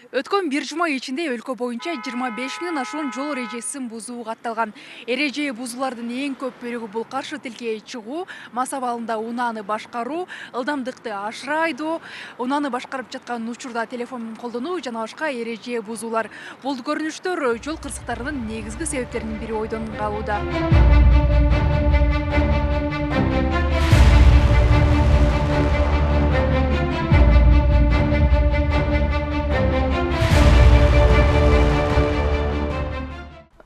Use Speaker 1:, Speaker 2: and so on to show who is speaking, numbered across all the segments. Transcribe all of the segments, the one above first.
Speaker 1: Өткөн бир жума ичинде өлкө боюнча 25.000 ашуун жол эрежесин бузуу катталган. Эреже бузуулардын эң көп бөлүгү бул каршы тилке чыгуу, мас абалында унааны башкаруу, ылдамдыкты ашыра айдоо, унааны башкарып жаткан учурда телефон колдонуу жана башка эреже бузуулар. Бул көрүнүштөр жол кырсыктарынын негизги себептеринин бири ойдон калууда.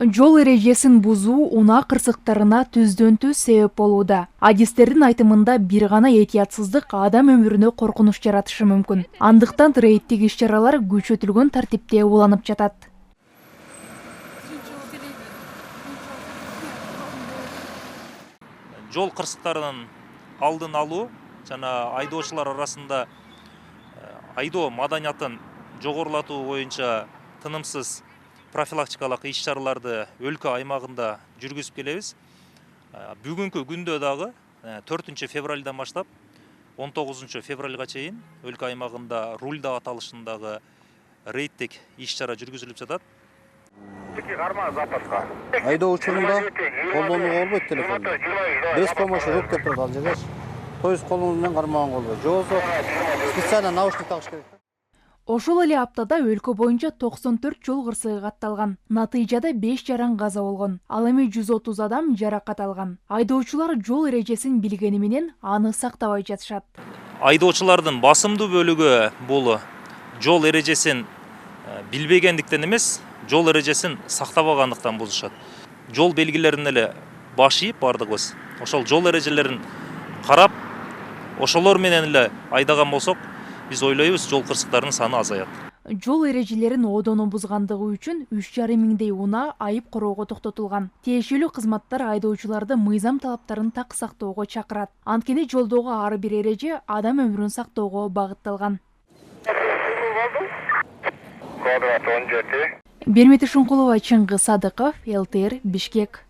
Speaker 1: Жол эрежесин бузуу унаа кырсыктарына түздөн түз себеп болууда. Адистердин айтымында бир гана этиятсыздык адам өмүрүнө коркунуч жаратышы мүмкүн. Андыктан рейдтик иш-чаралар күчөтүлгөн тартипте уланып жатат.
Speaker 2: Жол кырсыктарынын алдын алуу жана айдоочулар арасында айдоо маданиятын жогорулатуу боюнча тынымсыз профилактикалык иш-чараларды өлкө аймагында жүргүзүп келебиз. Бүгүнкү күндө дагы 4 февралдан баштап 19 февралга чейин өлкө аймагында рульда аталышындагы рейдтик иш-чара жүргүзүлүп жатат.
Speaker 3: Айдоо учурунда колдонууга болбойт телефонду. Без помощи рук деп турат ал жерде. То есть колуңуз менен кармаган болбойт. Же болбосо специально наушник тагыш керек.
Speaker 1: Ошол эле аптада өлкө боюнча 94 жол кырсыгы катталган. Натыйжада 5 жаран каза болгон. Ал эми 130 адам жаракат алган. Айдоочулар жол эрежесин билгени менен аны сактабай жатышат.
Speaker 2: Айдоочулардын басымдуу бөлүгү бул жол эрежесин билбегендиктен эмес, жол эрежесин сактабагандыктан бузушат. Жол белгилерин эле баш ийип бардыгыбыз. Ошол жол эрежелерин карап, ошолор менен эле айдаган болсок, биз ойлойбуз жол кырсыктарынын саны азаят.
Speaker 1: Жол эрежелерин одону бузгандыгы үчүн 3,5 миңдей унаа айып короого токтотулган. Тиешелүү кызматтар айдоочуларды мыйзам талаптарын так сактоого чакырат. Анткени жолдогу ар бир эреже адам өмүрүн сактоого багытталган. Бермет Ушункулова, Чыңгыз Садыков, ЛТР, Бишкек.